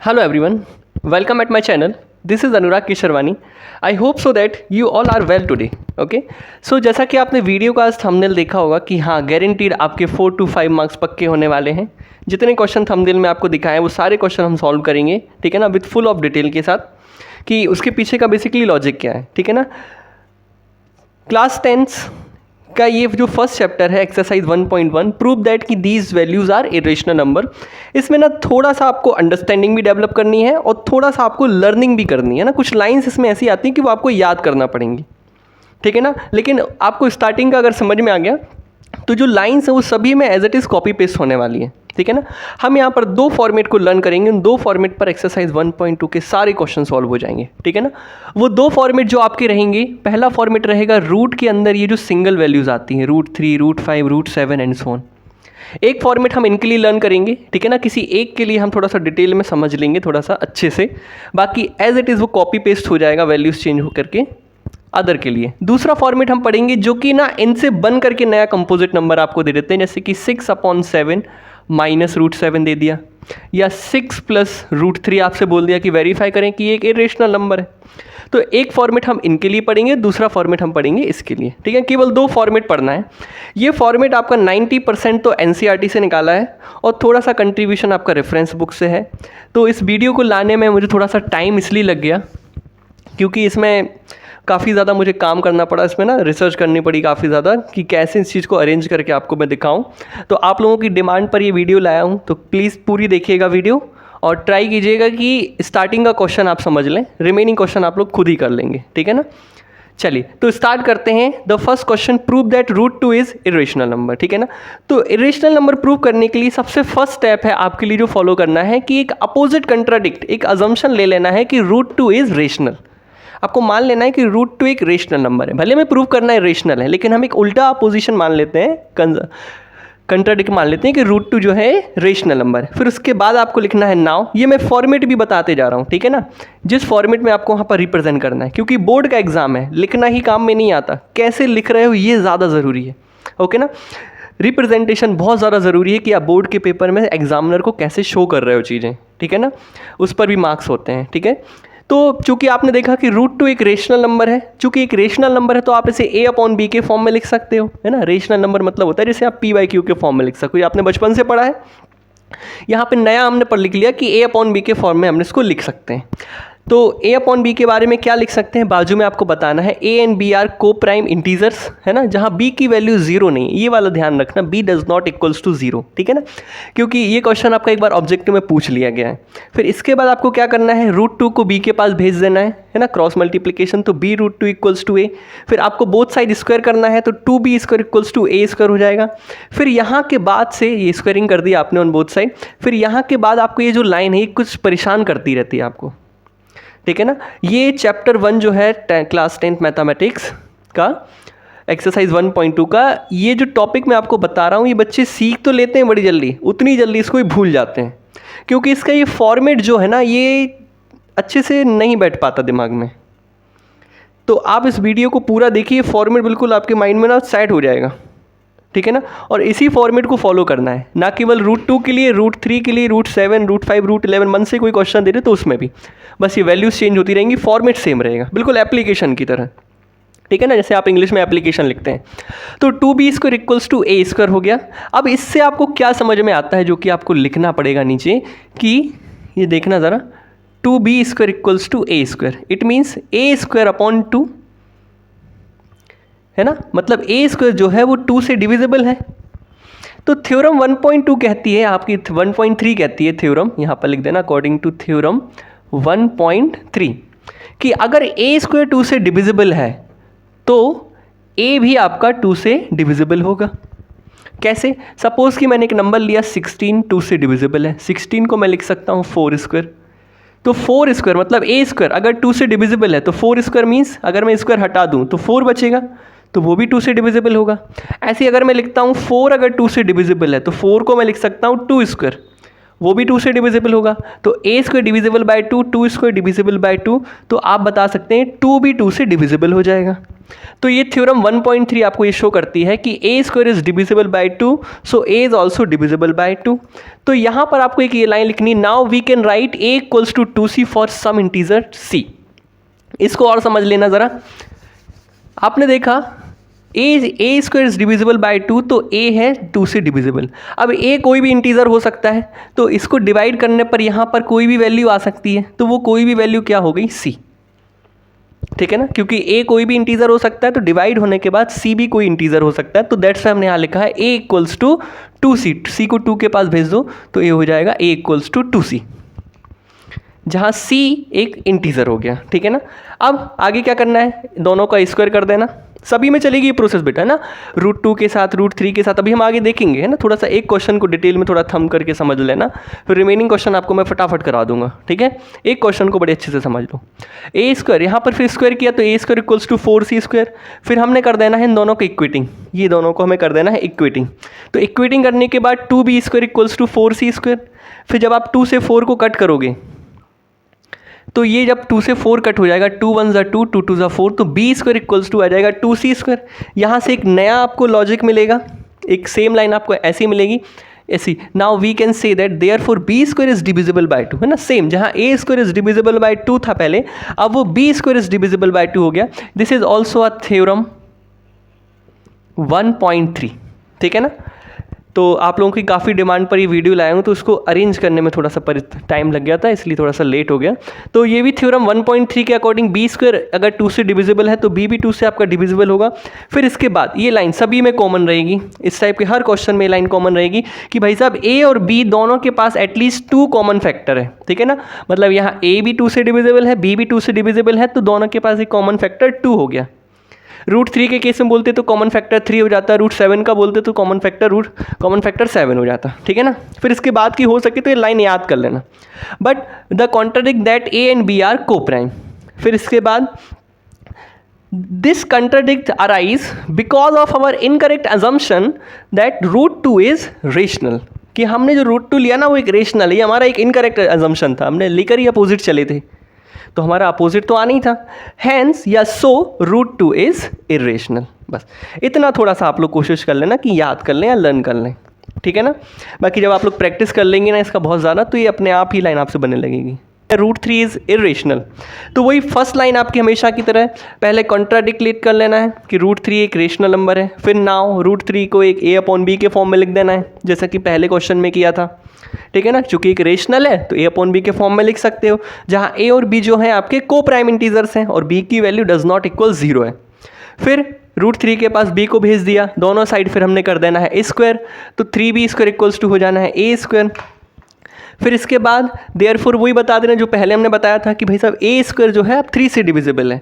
Hello everyone, welcome at my channel. This is Anurag Kesharwani. I hope so that you all are well today. Okay? So जैसा कि आपने video का आज thumbnail देखा होगा कि हाँ गारंटीड आपके 4 to 5 मार्क्स पक्के होने वाले हैं. जितने क्वेश्चन थंबनेल में आपको दिखाएं वो सारे क्वेश्चन हम सॉल्व करेंगे, ठीक है ना, विथ फुल ऑफ डिटेल के साथ कि उसके पीछे का बेसिकली लॉजिक क्या है, ठीक है ना. क्लास 10th का ये जो फर्स्ट चैप्टर है एक्सरसाइज 1.1 प्रूव दैट कि these values are irrational number. इसमें ना थोड़ा सा आपको अंडरस्टैंडिंग भी डेवलप करनी है और थोड़ा सा आपको लर्निंग भी करनी है ना. कुछ लाइंस इसमें ऐसी आती हैं कि वो आपको याद करना पड़ेंगी, ठीक है ना. लेकिन आपको स्टार्टिंग का अगर समझ में आ गया तो जो लाइंस है वो सभी में as it is copy paste होने वाली है, ठीक है ना. हम यहाँ पर दो फॉर्मेट को लर्न करेंगे, उन दो फॉर्मेट पर एक्सरसाइज 1.2 के सारे क्वेश्चन सॉल्व हो जाएंगे, ठीक है ना. वो दो फॉर्मेट जो आपके रहेंगे, पहला फॉर्मेट रहेगा रूट के अंदर ये जो सिंगल वैल्यूज़ आती हैं √3, √5, √7 एंड सो ऑन. एक फॉर्मेट हम इनके लिए लर्न करेंगे, ठीक है ना. किसी एक के लिए हम थोड़ा सा डिटेल में समझ लेंगे थोड़ा सा अच्छे से, बाकी एज इट इज़ वो कॉपी पेस्ट हो जाएगा वैल्यूज़ चेंज होकर के अदर के लिए. दूसरा फॉर्मेट हम पढ़ेंगे जो कि ना इनसे बन करके नया कंपोजिट नंबर आपको दे देते हैं, जैसे कि 6/7 माइनस √7 दे दिया, या 6 प्लस √3 आपसे बोल दिया कि वेरीफाई करें कि ये एक इरेशनल नंबर है. तो एक फॉर्मेट हम इनके लिए पढ़ेंगे, दूसरा फॉर्मेट हम पढ़ेंगे इसके लिए, ठीक है. केवल दो फॉर्मेट पढ़ना है. ये फॉर्मेट आपका 90% तो एनसीईआरटी से निकाला है और थोड़ा सा कंट्रीब्यूशन आपका रेफरेंस बुक से है. तो इस वीडियो को लाने में मुझे थोड़ा सा टाइम इसलिए लग गया क्योंकि इसमें काफ़ी ज़्यादा मुझे काम करना पड़ा, इसमें ना रिसर्च करनी पड़ी काफ़ी ज़्यादा कि कैसे इस चीज़ को अरेंज करके आपको मैं दिखाऊं. तो आप लोगों की डिमांड पर ये वीडियो लाया हूं, तो प्लीज़ पूरी देखिएगा वीडियो और ट्राई कीजिएगा कि स्टार्टिंग का क्वेश्चन आप समझ लें, रिमेनिंग क्वेश्चन आप लोग खुद ही कर लेंगे, ठीक है ना. चलिए तो स्टार्ट करते हैं. The first question, prove that √2 is irrational number, ठीक है ना. तो इरेशनल नंबर प्रूव करने के लिए सबसे फर्स्ट स्टेप है आपके लिए जो फॉलो करना है कि एक अपोजिट कंट्राडिक्ट, एक अजम्पशन ले लेना है कि √2 इज़ रेशनल. आपको मान लेना है कि √2 एक रेशनल नंबर है. भले में प्रूव करना है रेशनल है, लेकिन हम एक उल्टा अपोजिशन मान लेते हैं, कंट्राडिक्ट मान लेते हैं कि √2 जो है रेशनल नंबर है. फिर उसके बाद आपको लिखना है नाउ. ये मैं फॉर्मेट भी बताते जा रहा हूँ, ठीक है ना, जिस फॉर्मेट में आपको वहाँ पर रिप्रेजेंट करना है, क्योंकि बोर्ड का एग्जाम है, लिखना ही काम में नहीं आता, कैसे लिख रहे हो ये ज़्यादा ज़रूरी है, ओके ना. रिप्रेजेंटेशन बहुत ज़्यादा ज़रूरी है कि आप बोर्ड के पेपर में एग्जामिनर को कैसे शो कर रहे हो चीज़ें, ठीक है ना, उस पर भी मार्क्स होते हैं, ठीक है. तो चूंकि आपने देखा कि √2 एक रेशनल नंबर है, चूंकि एक रेशनल नंबर है तो आप इसे a/b के फॉर्म में लिख सकते हो, है ना. रेशनल नंबर मतलब होता है जैसे आप p/q के फॉर्म में लिख सकते हो, आपने बचपन से पढ़ा है. यहाँ पे नया हमने पढ़ लिख लिया कि a/b के फॉर्म में हमने इसको लिख सकते हैं. तो a/b के बारे में क्या लिख सकते हैं, बाजू में आपको बताना है a एंड b आर को प्राइम इंटीजर्स, है ना, जहाँ b की वैल्यू 0 नहीं, ये वाला ध्यान रखना, b does not equals to 0, ठीक है ना, क्योंकि ये क्वेश्चन आपका एक बार ऑब्जेक्टिव में पूछ लिया गया है. फिर इसके बाद आपको क्या करना है, √2 को b के पास भेज देना है ना, क्रॉस मल्टीप्लीकेशन, तो b √2 इक्वल्स टू a. फिर आपको बोथ साइड स्क्वायर करना है, तो 2b² इक्वल्स टू a² हो जाएगा. फिर यहाँ के बाद से ये स्क्वायरिंग कर दिया आपने ऑन बोथ साइड. फिर यहाँ के बाद आपको ये जो लाइन है ये कुछ परेशान करती रहती है आपको, ठीक है ना. ये चैप्टर 1 जो है क्लास 10th मैथमेटिक्स का एक्सरसाइज 1.2 का ये जो टॉपिक मैं आपको बता रहा हूँ, ये बच्चे सीख तो लेते हैं बड़ी जल्दी, उतनी जल्दी इसको ही भूल जाते हैं, क्योंकि इसका ये फॉर्मेट जो है ना ये अच्छे से नहीं बैठ पाता दिमाग में. तो आप इस वीडियो को पूरा देखिए, फॉर्मेट बिल्कुल आपके माइंड में ना सेट हो जाएगा, ठीक है ना. और इसी फॉर्मेट को फॉलो करना है, ना केवल √2 के लिए, √3 के लिए, √7, √5, √11 मन से कोई क्वेश्चन दे रहे तो उसमें भी बस ये वैल्यूज चेंज होती रहेंगी, फॉर्मेट सेम रहेगा, बिल्कुल एप्लीकेशन की तरह, ठीक है ना, जैसे आप इंग्लिश में एप्लीकेशन लिखते हैं. तो 2b² इक्वल्स टू a² हो गया. अब इससे आपको क्या समझ में आता है जो कि आपको लिखना पड़ेगा नीचे, कि ये देखना ज़रा, 2b² equals to a², it means a²/2, है ना, मतलब a² जो है वो 2 से डिविजिबल है. तो थ्योरम 1.2 कहती है, आपकी 1.3 कहती है थ्योरम, यहाँ पर लिख देना अकॉर्डिंग टू थ्योरम 1.3, कि अगर a² 2 से डिविजिबल है तो a भी आपका 2 से डिविजिबल होगा. कैसे, सपोज कि मैंने एक नंबर लिया 16, 2 से डिविजिबल है. 16 को मैं लिख सकता हूँ 4², तो 4² मतलब a² अगर 2 से डिविजिबल है तो 4² मीन्स अगर मैं स्क्वायर हटा दूँ तो 4 बचेगा, तो वो भी 2 से डिविजिबल होगा. ऐसे अगर मैं लिखता हूँ 4 अगर 2 से डिविजिबल है तो 4 को मैं लिख सकता हूँ 2², वो भी 2 से डिविजिबल होगा. तो a² divisible by 2, 2² divisible by 2, तो आप बता सकते हैं 2 भी 2 से डिविजिबल हो जाएगा. तो ये थ्योरम 1.3 आपको ये शो करती है कि A square is divisible by 2, so A is also divisible by 2। तो यहाँ पर आपको एक ये लाइन लिखनी, now we can write A equals to 2c for some integer c। इसको और समझ लेना ज़रा। आपने देखा A square is divisible by 2, तो a है 2 से डिविजिबल। अब a कोई भी इंटीजर हो सकता है, तो इसको डिवाइड करने पर यहाँ पर कोई भी वैल्यू आ सकती है, तो वो कोई भी वैल्यू क्या हो गई, c। ठीक है ना, क्योंकि a कोई भी इंटीजर हो सकता है, तो डिवाइड होने के बाद c भी कोई इंटीजर हो सकता है, तो दैट्स वाई हमने यहाँ लिखा है a equals to 2c। c को 2 के पास भेज दो तो ये हो जाएगा a इक्वल्स टू 2c, जहाँ c एक इंटीजर हो गया। ठीक है ना, अब आगे क्या करना है, दोनों का स्क्वायर कर देना। सभी में चलेगी ये प्रोसेस बेटा, है ना, √2 के साथ √3 के साथ, अभी हम आगे देखेंगे, है ना। थोड़ा सा एक क्वेश्चन को डिटेल में थोड़ा थम करके समझ लेना, फिर रिमेनिंग क्वेश्चन आपको मैं फटाफट करा दूंगा। ठीक है, एक क्वेश्चन को बड़े अच्छे से समझ लो। ए स्क्वायर यहाँ पर फिर स्क्वायर किया, तो A square equals to 4c square. फिर हमने कर देना है इन दोनों को इक्वेटिंग, ये दोनों को हमें कर देना है इक्वेटिंग। तो इक्वेटिंग करने के बाद 2b square equals to 4c square. फिर जब आप 2 से 4 को कट करोगे, तो ये जब 2 से 4 कट हो जाएगा, 2 1 ज़ा 2, 2 2 ज़ा 4, तो b स्क्वायर इक्वल्स टू आ जाएगा 2c स्क्वायर। यहाँ से एक नया आपको लॉजिक मिलेगा, एक सेम लाइन आपको ऐसी मिलेगी, ऐसी। Now we can say that therefore b square is divisible by 2, है ना। सेम जहाँ a square is divisible by 2 था पहले, अब वो b square is divisible by 2 हो गया। This is also a theorem 1.3। ठीक है ना, तो आप लोगों की काफ़ी डिमांड पर ये वीडियो लाया हूँ, तो उसको अरेंज करने में थोड़ा सा टाइम लग गया था, इसलिए थोड़ा सा लेट हो गया। तो ये भी थ्योरम 1.3 के अकॉर्डिंग b स्क्वायर अगर 2 से डिविजिबल है, तो b भी 2 से आपका डिविजिबल होगा। फिर इसके बाद ये लाइन सभी में कॉमन रहेगी, इस टाइप के हर क्वेश्चन में लाइन कॉमन रहेगी कि भाई साहब a और b दोनों के पास एटलीस्ट 2 कॉमन फैक्टर है। ठीक है ना, मतलब यहाँ a भी 2 से डिविजिबल है, b भी 2 से डिविजिबल है, तो दोनों के पास एक कॉमन फैक्टर 2 हो गया। √3 के केस में बोलते तो कॉमन फैक्टर 3 हो जाता है, √7 का बोलते तो कॉमन फैक्टर 7 हो जाता। ठीक है ना, फिर इसके बाद की हो सके तो ये लाइन याद कर लेना। But the contradict that a and b are coprime. फिर इसके बाद this contradict arise because of our incorrect assumption that √2 is rational, कि हमने जो √2 लिया ना वो एक रेशनल है, ये हमारा एक इनकरेक्ट अजम्पशन था, हमने लेकर ही अपोजिट चले थे, तो हमारा अपोजिट तो आना ही था। हैंस या सो √2 इज इरेशनल। बस इतना थोड़ा सा आप लोग कोशिश कर लेना कि याद कर लें या लर्न कर लें। ठीक है ना, बाकी जब आप लोग प्रैक्टिस कर लेंगे ना इसका बहुत ज़्यादा, तो ये अपने आप ही लाइन आपसे बनने लगेगी। √3 इज इरेशनल, तो वही फर्स्ट लाइन आपकी हमेशा की तरह पहले कॉन्ट्राडिक्ट कर लेना है कि √3 एक रेशनल नंबर है। फिर नाउ √3 को एक a/b के फॉर्म में लिख देना है, जैसा कि पहले क्वेश्चन में किया था। ठीक है ना, चूंकि एक रेशनल है तो a/b के फॉर्म में लिख सकते हो, जहां a और b जो है आपके को प्राइम इंटीजर्स हैं और b की वैल्यू डज नॉट इक्वल 0 है। फिर √3 के पास b को भेज दिया, दोनों साइड फिर हमने कर देना है a स्क्वायर, तो 3b स्क्वायर इक्वल्स टू हो जाना है a स्क्वायर। फिर इसके बाद देयरफॉर वही बता देना जो पहले हमने बताया था कि भाई साहब a स्क्वायर जो है अब 3 से डिविजिबल है,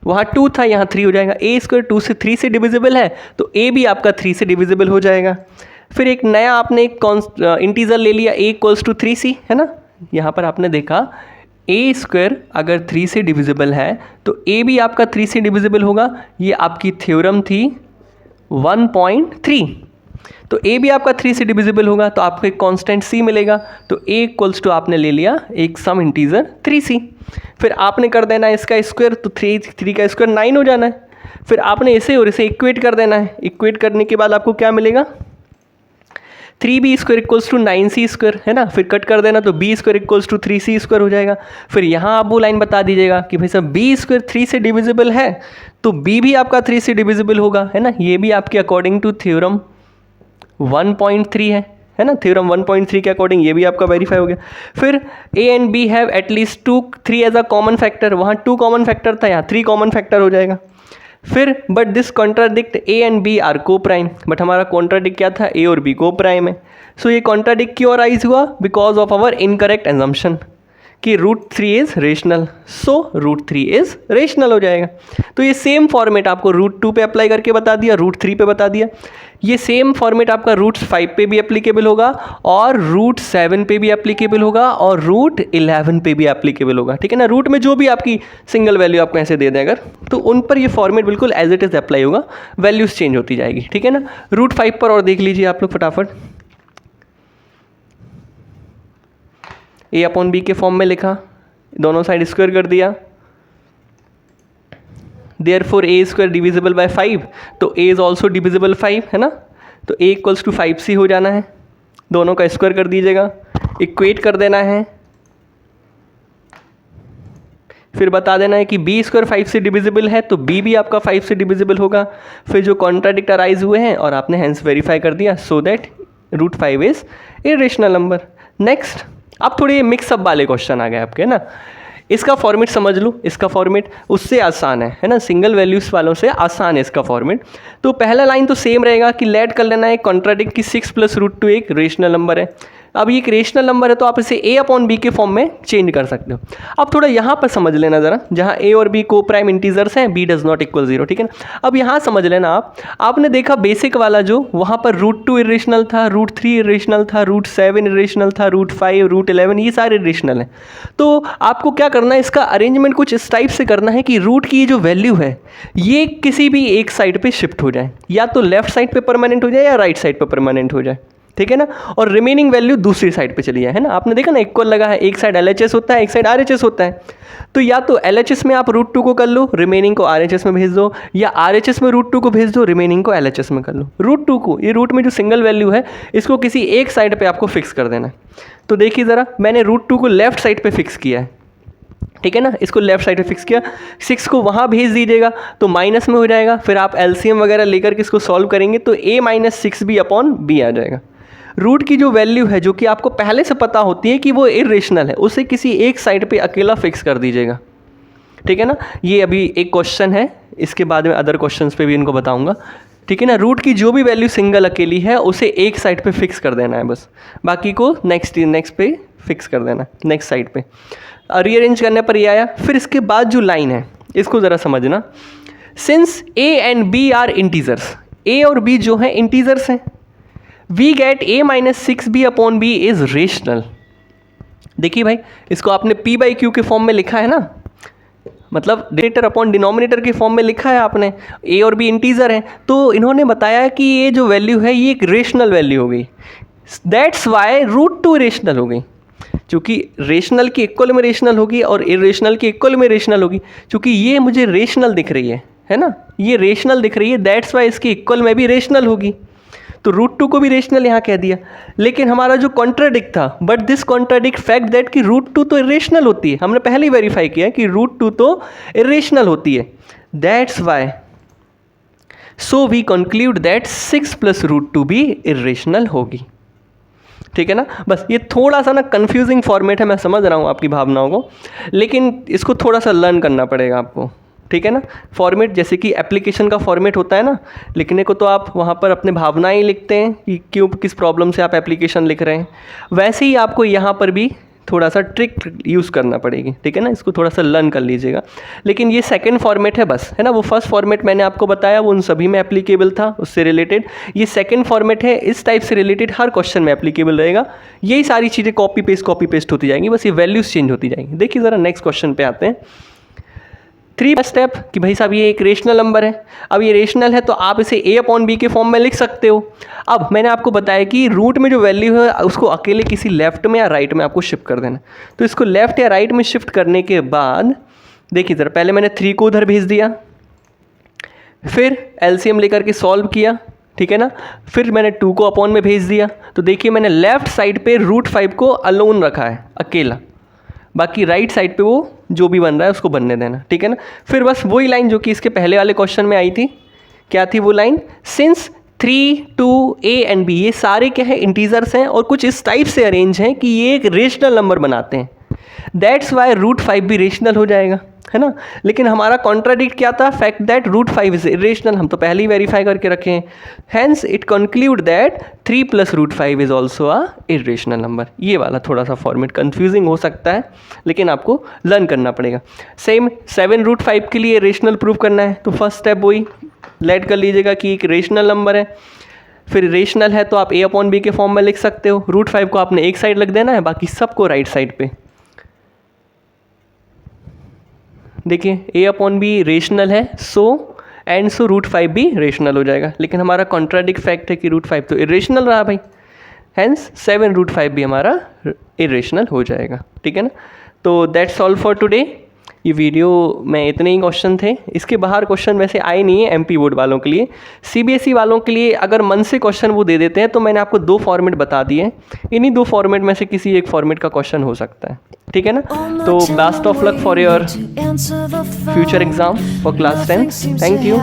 वहाँ 2 था यहाँ 3 हो जाएगा। a स्क्वायर 2 से 3 से डिविजिबल है, तो a भी आपका 3 से डिविजिबल हो जाएगा। फिर एक नया आपने एक इंटीजर ले लिया a इक्वल्स टू 3c, है ना। यहाँ पर आपने देखा a स्क्वायर अगर 3 से डिविजिबल है तो a भी आपका 3 से डिविजिबल होगा। ये आपकी थ्योरम थी 1.3, तो a भी आपका 3 से डिविजिबल होगा, तो आपको एक कांस्टेंट c मिलेगा। तो a इक्वल्स टू आपने ले लिया एक सम इंटीजर 3c। फिर आपने कर देना है इसका स्क्वायर, तो 3 का स्क्वायर 9 हो जाना है। फिर आपने इसे और इसे इक्वेट कर देना है, इक्वेट करने के बाद आपको क्या मिलेगा, 3b square equals to 9c square, है ना। फिर कट कर देना तो b square equals to 3c square हो जाएगा। फिर यहाँ आप वो लाइन बता दीजिएगा कि भाई साहब b स्क्वायर 3 से डिविजिबल है, तो b भी आपका 3 से डिविजिबल होगा, है ना। ये भी आपके अकॉर्डिंग टू थ्योरम 1.3 है ना, थ्योरम 1.3 के अकॉर्डिंग ये भी आपका वेरीफाई हो गया। फिर a and b have at least 3 as a common factor, वहाँ 2 कॉमन फैक्टर था, यहाँ 3 कॉमन फैक्टर हो जाएगा। फिर but this contradict a and b are coprime, but हमारा कॉन्ट्राडिक्ट क्या था, a और b को प्राइम है। सो ये कॉन्ट्राडिक्ट क्यों अराइज हुआ, because of our incorrect assumption कि √3 is rational, so √3 is rational हो जाएगा। तो ये सेम फॉर्मेट आपको √2 पे अप्लाई करके बता दिया, √3 पे बता दिया। ये सेम फॉर्मेट आपका √5 पे भी एप्लीकेबल होगा और √7 पे भी एप्लीकेबल होगा और √11 पे भी एप्लीकेबल होगा। ठीक है ना, रूट में जो भी आपकी सिंगल वैल्यू आपको ऐसे दे दें अगर, तो उन पर ये फॉर्मेट बिल्कुल एज इट इज़ अप्लाई होगा, वैल्यूज चेंज होती जाएगी। ठीक है ना, √5 पर और देख लीजिए आप लोग फटाफट। a/b के फॉर्म में लिखा, दोनों साइड स्क्वायर कर दिया, therefore A square divisible by 5, तो ए इज ऑल्सो डिविजिबल 5, है ना। तो ए इक्वल्स टू 5c हो जाना है, दोनों का स्क्वायर कर दीजिएगा, इक्वेट कर देना है, फिर बता देना है कि बी स्क्वायर 5 से डिविजिबल है, तो बी भी आपका 5 से डिविजिबल होगा। फिर जो कॉन्ट्राडिक्ट अराइज हुए हैं और आपने हेंस वेरीफाई कर दिया, so that √5 is irrational number. Next, अब थोड़े मिक्सअप वाले क्वेश्चन आ गए आपके, है ना। इसका फॉर्मेट समझ लो, इसका फॉर्मेट उससे आसान है ना, सिंगल वैल्यूज वालों से आसान है इसका फॉर्मेट। तो पहला लाइन तो सेम रहेगा कि लेट कर लेना है कॉन्ट्राडिक्ट की 6 + √2 एक रेशनल नंबर है। अब ये एक रेशनल नंबर है तो आप इसे a/b के फॉर्म में चेंज कर सकते हो। अब थोड़ा यहाँ पर समझ लेना ज़रा, जहाँ a और b को प्राइम इंटीजर्स हैं, b डज नॉट इक्वल 0, ठीक है ना। अब यहाँ समझ लेना आपने देखा बेसिक वाला जो वहाँ पर √2 इरेशनल था, √3 इरेशनल था, √7 इरेशनल था, √5 √11 ये सारे इरेशनल हैं। तो आपको क्या करना है, इसका अरेंजमेंट कुछ इस टाइप से करना है कि रूट की जो वैल्यू है ये किसी भी एक साइड पे शिफ्ट हो जाए, या तो लेफ्ट साइड पे परमानेंट हो जाए या राइट साइड पे परमानेंट हो जाए, ठीक है ना। और रिमेनिंग वैल्यू दूसरी साइड पे चली जाए, है ना। आपने देखा ना इक्वल लगा है, एक साइड LHS होता है, एक साइड RHS होता है। तो या तो LHS में आप √2 को कर लो, रिमेनिंग को RHS में भेज दो, या RHS में √2 को भेज दो, रिमेनिंग को LHS में कर लो। √2 को, ये रूट में जो सिंगल वैल्यू है इसको किसी एक साइड पे आपको फिक्स कर देना है। तो देखिए ज़रा, मैंने √2 को लेफ्ट साइड पे फिक्स किया है, ठीक है ना, इसको लेफ्ट साइड पे फिक्स किया, 6 को वहाँ भेज दीजिएगा तो माइनस में हो जाएगा। फिर आप LCM वगैरह लेकर के इसको सॉल्व करेंगे तो a - 6b/b आ जाएगा। रूट की जो वैल्यू है जो कि आपको पहले से पता होती है कि वो इरेशनल है, उसे किसी एक साइड पे अकेला फिक्स कर दीजिएगा, ठीक है ना। ये अभी एक क्वेश्चन है, इसके बाद में अदर क्वेश्चंस पे भी इनको बताऊंगा, ठीक है ना। रूट की जो भी वैल्यू सिंगल अकेली है उसे एक साइड पे फिक्स कर देना है बस, बाकी को नेक्स्ट पे फिक्स कर देना, नेक्स्ट साइड पे। रीअरेंज करने पर ये आया। फिर इसके बाद जो लाइन है इसको ज़रा समझना, since a and b are integers, a और b जो है इंटीजर्स हैं, we get a - 6b/b is rational. देखिए भाई, इसको आपने p/q के फॉर्म में लिखा है ना, मतलब डिनोमिनेटर अपॉन डिनोमिनेटर के फॉर्म में लिखा है आपने, a और b इंटीजर हैं, तो इन्होंने बताया कि ये जो वैल्यू है ये एक रेशनल वैल्यू हो गई, दैट्स वाई √2 रेशनल हो गई। चूँकि रेशनल की इक्वल में रेशनल होगी और इरेशनल की इक्वल में रेशनल होगी, चूँकि ये मुझे रेशनल दिख रही है ना, ये रेशनल दिख रही है, दैट्स वाई इसकी इक्वल में भी रेशनल होगी। तो √2 को भी रेशनल यहाँ कह दिया। लेकिन हमारा जो कॉन्ट्राडिक्ट था, but this contradict fact that कि √2 तो इरेशनल होती है, हमने पहले ही वेरीफाई किया है कि √2 तो इरेशनल होती है, that's why so we conclude that 6 + √2 भी इरेशनल होगी, ठीक है ना। बस ये थोड़ा सा ना कंफ्यूजिंग फॉर्मेट है, मैं समझ रहा हूँ आपकी भावनाओं को, लेकिन इसको थोड़ा सा लर्न करना पड़ेगा आपको, ठीक है ना। फॉर्मेट जैसे कि एप्लीकेशन का फॉर्मेट होता है ना, लिखने को तो आप वहाँ पर अपने भावनाएं लिखते हैं कि क्यों, किस प्रॉब्लम से आप एप्लीकेशन लिख रहे हैं, वैसे ही आपको यहाँ पर भी थोड़ा सा ट्रिक यूज़ करना पड़ेगी, ठीक है ना। इसको थोड़ा सा लर्न कर लीजिएगा। लेकिन ये सेकंड फॉर्मेट है बस, है ना। वो फर्स्ट फॉर्मेट मैंने आपको बताया वो उन सभी में एप्लीकेबल था, उससे रिलेटेड। ये सेकंड फॉर्मेट है, इस टाइप से रिलेटेड हर क्वेश्चन में एप्लीकेबल रहेगा। यही सारी चीज़ें कॉपी पेस्ट होती जाएंगी, बस ये वैल्यूज़ चेंज होती जाएंगी। देखिए ज़रा नेक्स्ट क्वेश्चन पे आते हैं। 3 स्टेप कि भाई साहब ये एक रेशनल नंबर है, अब ये रेशनल है तो आप इसे a/b के फॉर्म में लिख सकते हो। अब मैंने आपको बताया कि रूट में जो वैल्यू है उसको अकेले किसी लेफ्ट में या राइट में आपको शिफ्ट कर देना। तो इसको लेफ्ट या राइट में शिफ्ट करने के बाद देखिए ज़रा, पहले मैंने 3 को उधर भेज दिया, फिर LCM लेकर के सॉल्व किया, ठीक है ना। फिर मैंने 2 को अपॉन में भेज दिया, तो देखिए मैंने लेफ्ट साइड पे √5 को अलोन रखा है, अकेला, बाकी राइट साइड पे वो जो भी बन रहा है उसको बनने देना, ठीक है ना। फिर बस वही लाइन जो कि इसके पहले वाले क्वेश्चन में आई थी, क्या थी वो line, since 3, 2, a and b ये सारे क्या है इंटीजर्स हैं और कुछ इस टाइप से अरेंज हैं कि ये एक रेशनल नंबर बनाते हैं, दैट्स वाई √5 भी रेशनल हो जाएगा, है ना। लेकिन हमारा कॉन्ट्राडिक्ट क्या था, फैक्ट दैट √5 इज इरेशनल, हम तो पहले ही वेरीफाई करके रखे हैं। Hence it conclude that 3 + √5 is also a irrational number. ये वाला थोड़ा सा फॉर्मेट कंफ्यूजिंग हो सकता है, लेकिन आपको लर्न करना पड़ेगा। सेम 7 √5 के लिए रेशनल प्रूव करना है, तो फर्स्ट स्टेप वही लेट कर लीजिएगा कि एक रेशनल नंबर है। फिर रेशनल है तो आप a/b के फॉर्म में लिख सकते हो। √5 को आपने एक साइड रख देना है, बाकी सबको राइट साइड पे। देखिए a/b रेशनल है, सो √5 भी रेशनल हो जाएगा। लेकिन हमारा कॉन्ट्राडिक्ट फैक्ट है कि √5 तो इरेशनल रहा भाई, हैंस 7 √5 भी हमारा इरेशनल हो जाएगा, ठीक है ना। तो दैट्स ऑल फॉर टुडे। ये वीडियो में इतने ही क्वेश्चन थे, इसके बाहर क्वेश्चन वैसे आए नहीं है एमपी बोर्ड वालों के लिए। सीबीएसई वालों के लिए अगर मन से क्वेश्चन वो दे देते हैं तो मैंने आपको 2 फॉर्मेट बता दिए, इन्हीं 2 फॉर्मेट में से किसी एक फॉर्मेट का क्वेश्चन हो सकता है, ठीक है ना। तो best of luck for your future exam for class 10। Thank you.